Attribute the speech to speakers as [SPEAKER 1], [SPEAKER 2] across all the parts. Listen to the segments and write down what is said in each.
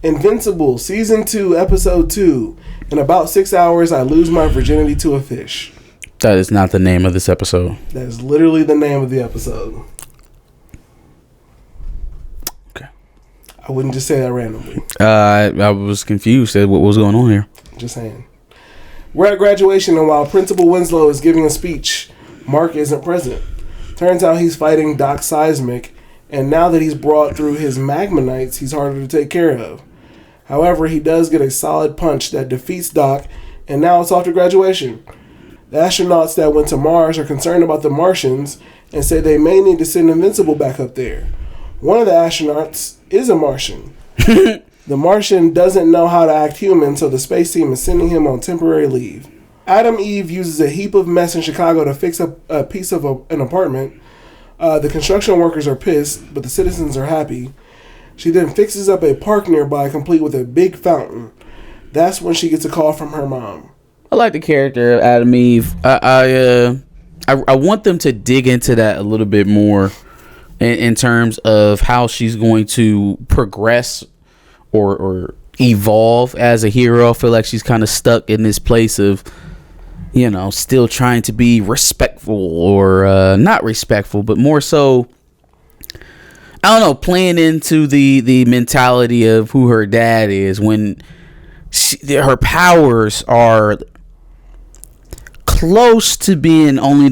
[SPEAKER 1] Invincible, Season 2, Episode 2. In about 6 hours, I lose my virginity to a fish.
[SPEAKER 2] That is not the name of this episode.
[SPEAKER 1] That is literally the name of the episode.
[SPEAKER 2] Okay.
[SPEAKER 1] I wouldn't just say that randomly.
[SPEAKER 2] I was confused at what was going on here.
[SPEAKER 1] Just saying. We're at graduation, and while Principal Winslow is giving a speech, Mark isn't present. Turns out he's fighting Doc Seismic, and now that he's brought through his Magmanites, he's harder to take care of. However, he does get a solid punch that defeats Doc, and now it's off to graduation. The astronauts that went to Mars are concerned about the Martians and say they may need to send Invincible back up there. One of the astronauts is a Martian. The Martian doesn't know how to act human, so the space team is sending him on temporary leave. Adam Eve uses a heap of mess in Chicago to fix up a piece of an apartment. The construction workers are pissed, but the citizens are happy. She then fixes up a park nearby, complete with a big fountain. That's when she gets a call from her mom.
[SPEAKER 2] I like the character of Adam Eve. I want them to dig into that a little bit more in terms of how she's going to progress or evolve as a hero. I feel like she's kind of stuck in this place of, you know, still trying to be respectful or not respectful, but more so, I don't know, playing into the mentality of who her dad is when her powers are close to being one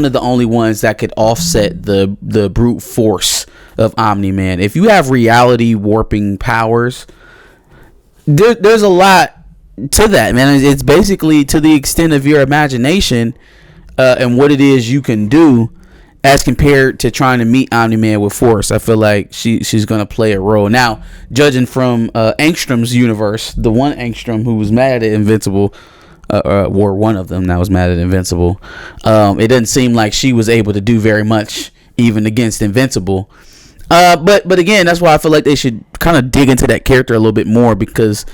[SPEAKER 2] of the only ones that could offset the brute force of Omni-Man. If you have reality warping powers, there's a lot to that, man. It's basically to the extent of your imagination and what it is you can do as compared to trying to meet Omni-Man with force. I feel like she's going to play a role. Now, judging from Angstrom's universe, the one Angstrom who was mad at Invincible, or one of them that was mad at Invincible, it doesn't seem like she was able to do very much even against Invincible. But again, that's why I feel like they should kind of dig into that character a little bit more, because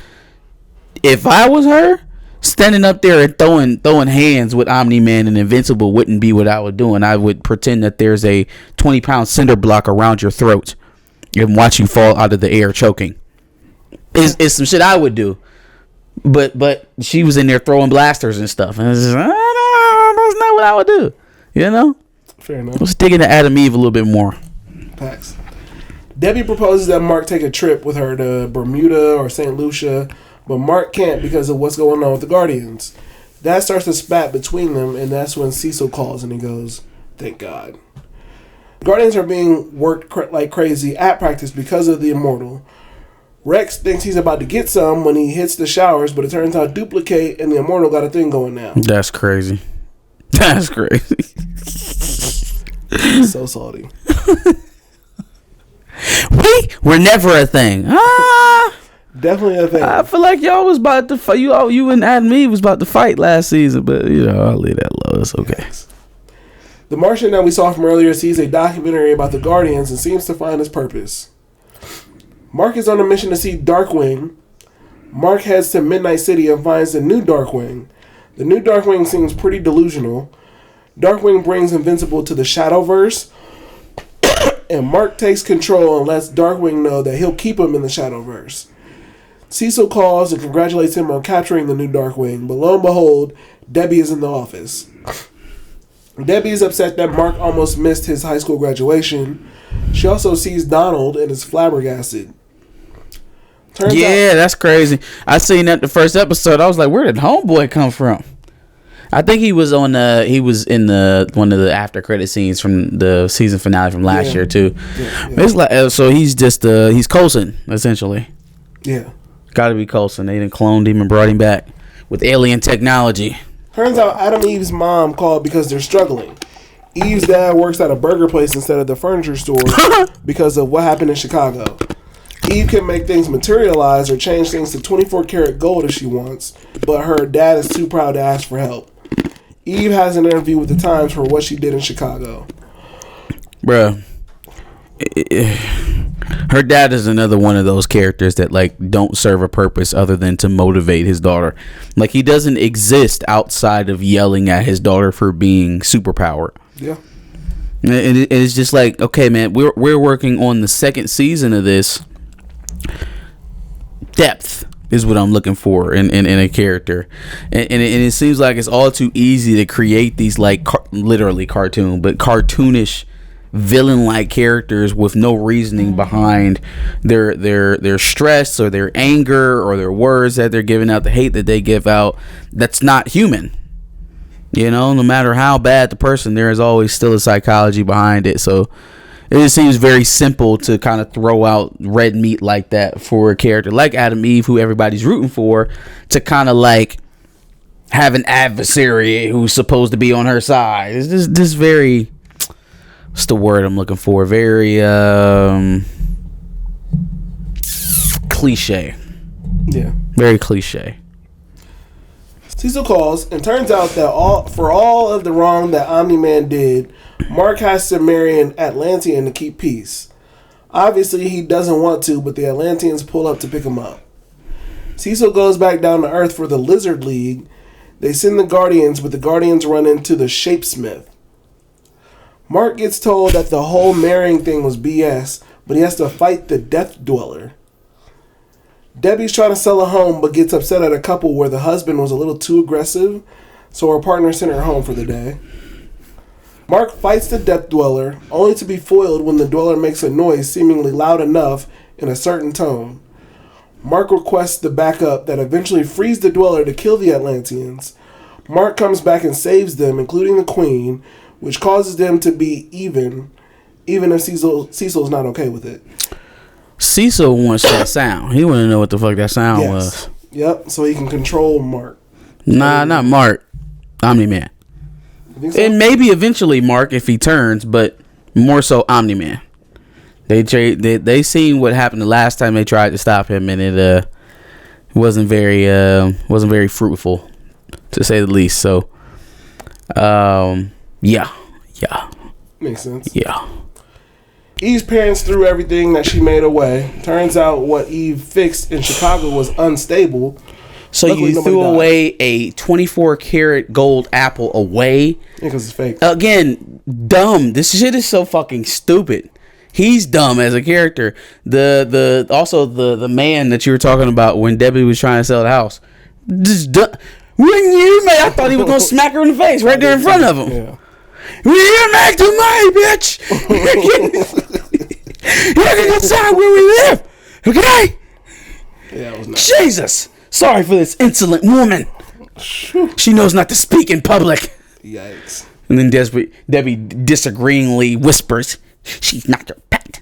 [SPEAKER 2] if I was her, standing up there and throwing hands with Omni-Man and Invincible wouldn't be what I would do. And I would pretend that there's a 20-pound cinder block around your throat and watch you fall out of the air choking. It's some shit I would do. But she was in there throwing blasters and stuff. And it's just, that's not what I would do. You know?
[SPEAKER 1] Fair enough.
[SPEAKER 2] Let's dig into Adam Eve a little bit more.
[SPEAKER 1] Facts. Debbie proposes that Mark take a trip with her to Bermuda or St. Lucia, but Mark can't because of what's going on with the Guardians. That starts to spat between them, and that's when Cecil calls and he goes, "Thank God." Guardians are being worked like crazy at practice because of the Immortal. Rex thinks he's about to get some when he hits the showers, but it turns out Duplicate and the Immortal got a thing going now.
[SPEAKER 2] That's crazy. That's crazy.
[SPEAKER 1] So salty.
[SPEAKER 2] We're never a thing.
[SPEAKER 1] Definitely a thing.
[SPEAKER 2] I feel like y'all was about to fight. You and Adam Eve was about to fight last season, but I'll leave that low. It's okay.
[SPEAKER 1] The Martian that we saw from earlier sees a documentary about the Guardians and seems to find his purpose. Mark is on a mission to see Darkwing. Mark heads to Midnight City and finds the new Darkwing. The new Darkwing seems pretty delusional. Darkwing brings Invincible to the Shadowverse, and Mark takes control and lets Darkwing know that he'll keep him in the Shadowverse. Cecil calls and congratulates him on capturing the new Darkwing, but lo and behold, Debbie is in the office. Debbie is upset that Mark almost missed his high school graduation. She also sees Donald and is flabbergasted.
[SPEAKER 2] That's crazy. I seen that the first episode. I was like, where did Homeboy come from? I think he was in one of the after credit scenes from the season finale from last year too. Yeah. It's like, so he's just he's Coulson essentially.
[SPEAKER 1] Yeah.
[SPEAKER 2] Got to be Coulson. They done cloned him and brought him back with alien technology.
[SPEAKER 1] Turns out Adam Eve's mom called because they're struggling. Eve's dad works at a burger place instead of the furniture store because of what happened in Chicago. Eve can make things materialize or change things to 24 karat gold if she wants, but her dad is too proud to ask for help. Eve has an interview with the Times for what she did in Chicago.
[SPEAKER 2] Bruh. Her dad is another one of those characters that like don't serve a purpose other than to motivate his daughter. Like he doesn't exist outside of yelling at his daughter for being superpowered.
[SPEAKER 1] Yeah.
[SPEAKER 2] And it's just like, okay, man, we're working on the second season of this. depth is what I'm looking for in a character, and it seems like it's all too easy to create these like literally cartoon, but cartoonish villain-like characters with no reasoning behind their stress or their anger or their words that they're giving out, the hate that they give out. That's not human. You know, no matter how bad the person, there is always still a psychology behind it. So it just seems very simple to kind of throw out red meat like that for a character like Adam Eve, who everybody's rooting for, to kind of like have an adversary who's supposed to be on her side. It's just this very, what's the word I'm looking for? Very cliche.
[SPEAKER 1] Yeah.
[SPEAKER 2] Very cliche.
[SPEAKER 1] Cecil calls, and turns out that for all of the wrong that Omni-Man did, Mark has to marry an Atlantean to keep peace. Obviously, he doesn't want to, but the Atlanteans pull up to pick him up. Cecil goes back down to Earth for the Lizard League. They send the Guardians, but the Guardians run into the Shapesmith. Mark gets told that the whole marrying thing was BS, but he has to fight the Death Dweller. Debbie's trying to sell a home, but gets upset at a couple where the husband was a little too aggressive, so her partner sent her home for the day. Mark fights the Death Dweller, only to be foiled when the Dweller makes a noise seemingly loud enough in a certain tone. Mark requests the backup that eventually frees the Dweller to kill the Atlanteans. Mark comes back and saves them, including the Queen, which causes them to be even if Cecil's not okay with it.
[SPEAKER 2] Cecil wants that sound. He want to know what the fuck that sound was.
[SPEAKER 1] Yep, so he can control Mark.
[SPEAKER 2] Nah, not Mark. Omni-Man.
[SPEAKER 1] So?
[SPEAKER 2] And maybe eventually Mark if he turns, but more so Omni-Man. They seen what happened the last time they tried to stop him, and it wasn't very fruitful, to say the least. So, yeah.
[SPEAKER 1] Makes sense.
[SPEAKER 2] Yeah.
[SPEAKER 1] Eve's parents threw everything that she made away. Turns out what Eve fixed in Chicago was unstable.
[SPEAKER 2] So luckily, you threw away a 24 karat gold apple away?
[SPEAKER 1] Because it's fake.
[SPEAKER 2] Again, dumb. This shit is so fucking stupid. He's dumb as a character. The man that you were talking about when Debbie was trying to sell the house. Just dumb. When you made, I thought he was gonna smack her in the face right there in front of him.
[SPEAKER 1] Yeah.
[SPEAKER 2] We're back to my bitch. You're getting outside where we live, okay?
[SPEAKER 1] Yeah, it was nice.
[SPEAKER 2] Jesus, sorry for this insolent woman. She knows not to speak in public.
[SPEAKER 1] Yikes!
[SPEAKER 2] And then Debbie disagreeingly whispers, "She's not your pet."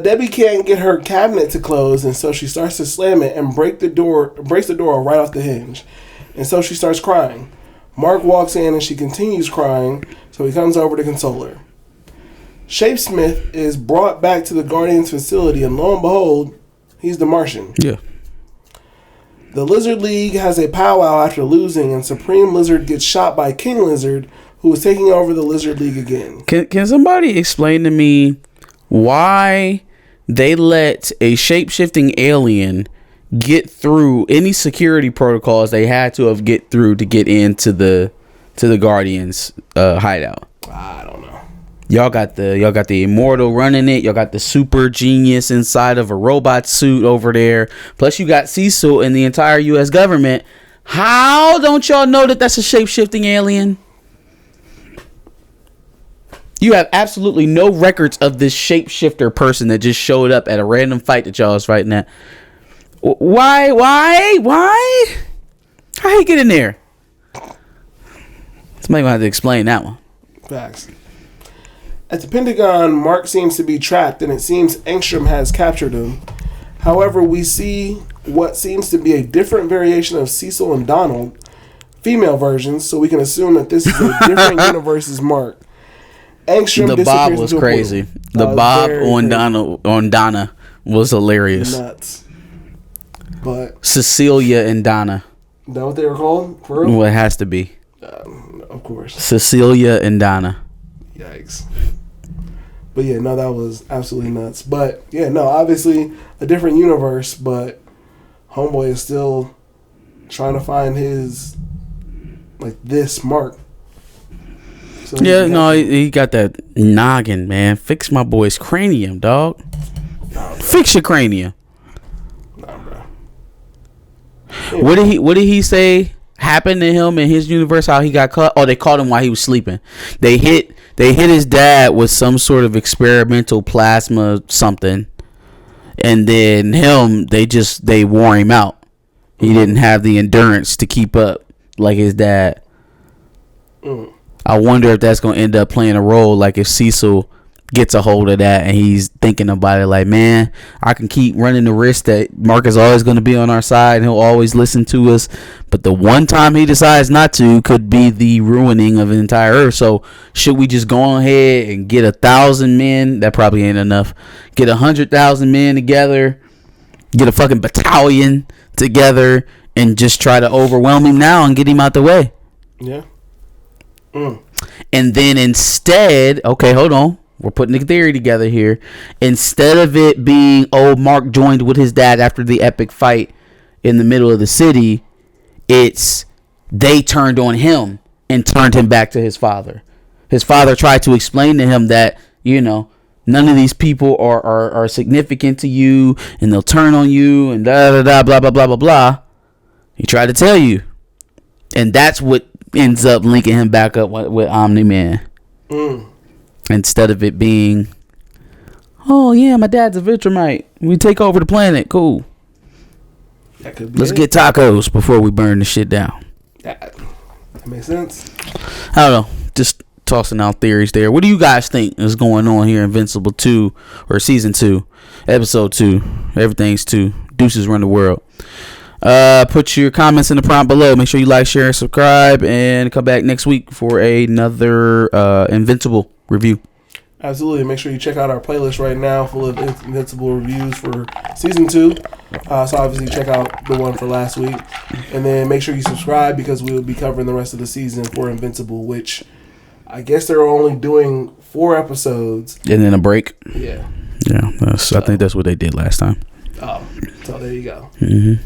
[SPEAKER 1] Debbie can't get her cabinet to close, and so she starts to slam it and breaks the door right off the hinge. And so she starts crying. Mark walks in and she continues crying, so he comes over to console her. Shapesmith is brought back to the Guardians facility, and lo and behold, he's the Martian.
[SPEAKER 2] Yeah.
[SPEAKER 1] The Lizard League has a powwow after losing, and Supreme Lizard gets shot by King Lizard, who is taking over the Lizard League again.
[SPEAKER 2] Can somebody explain to me why they let a shape-shifting alien get through any security protocols they had to get through to get into the Guardians hideout?
[SPEAKER 1] I don't know.
[SPEAKER 2] Y'all got the Immortal running it. Y'all got the super genius inside of a robot suit over there. Plus you got Cecil and the entire U.S. government. How don't y'all know that that's a shape-shifting alien? You have absolutely no records of this shapeshifter person that just showed up at a random fight that y'all was fighting at. Why? How he get in there? Somebody gonna have to explain that one.
[SPEAKER 1] Facts. At the Pentagon, Mark seems to be trapped, and it seems Engstrom has captured him. However, we see what seems to be a different variation of Cecil and Donald, female versions, so we can assume that this is a different universe as Mark. Engstrom
[SPEAKER 2] the Bob was crazy. The Bob on Donna was hilarious.
[SPEAKER 1] Nuts. But
[SPEAKER 2] Cecilia and Donna.
[SPEAKER 1] Is that what they were called? For real?
[SPEAKER 2] Well, it has to be.
[SPEAKER 1] Of course.
[SPEAKER 2] Cecilia and Donna.
[SPEAKER 1] Yikes. But yeah, no, that was absolutely nuts. But yeah, no, obviously a different universe, but Homeboy is still trying to find his, like, this Mark. So
[SPEAKER 2] yeah, no, he got that noggin, man. Fix my boy's cranium, dog. Fix your cranium.
[SPEAKER 1] Nah, bro.
[SPEAKER 2] What did he say happened to him in his universe? How he got caught? Oh, they caught him while he was sleeping. They hit his dad with some sort of experimental plasma something, and then they wore him out. He didn't have the endurance to keep up like his dad. I wonder if that's gonna end up playing a role. Like if Cecil gets a hold of that and he's thinking about it, like, man, I can keep running the risk that Mark is always going to be on our side and he'll always listen to us, but the one time he decides not to could be the ruining of the entire earth. So should we just go ahead and get 1,000 men? That probably ain't enough. Get 100,000 men together, get a fucking battalion together, and just try to overwhelm him now and get him out the way.
[SPEAKER 1] Yeah.
[SPEAKER 2] And then instead, okay, hold on, we're putting the theory together here. Instead of it being, oh, Mark joined with his dad after the epic fight in the middle of the city, it's they turned on him and turned him back to his father. His father tried to explain to him that, you know, none of these people are significant to you and they'll turn on you and da da da blah blah blah blah blah. He tried to tell you. And that's what ends up linking him back up with Omni-Man. Instead of it being, oh yeah, my dad's a Viltrumite, we take over the planet, cool.
[SPEAKER 1] That could be
[SPEAKER 2] Let's get tacos before we burn the shit down.
[SPEAKER 1] That makes sense.
[SPEAKER 2] I don't know, just tossing out theories there. What do you guys think is going on here in Invincible 2 or season 2, episode 2? Everything's 2. Deuces run the world. Put your comments in the prompt below. Make sure you like, share, and subscribe, and come back next week for another Invincible review.
[SPEAKER 1] Absolutely. Make sure you check out our playlist right now full of Invincible reviews for season 2. So obviously check out the one for last week. And then make sure you subscribe because we will be covering the rest of the season for Invincible, which I guess they're only doing 4 episodes.
[SPEAKER 2] And then a break.
[SPEAKER 1] Yeah.
[SPEAKER 2] Yeah. I think that's what they did last time.
[SPEAKER 1] Oh, so there you go.
[SPEAKER 2] Mm-hmm.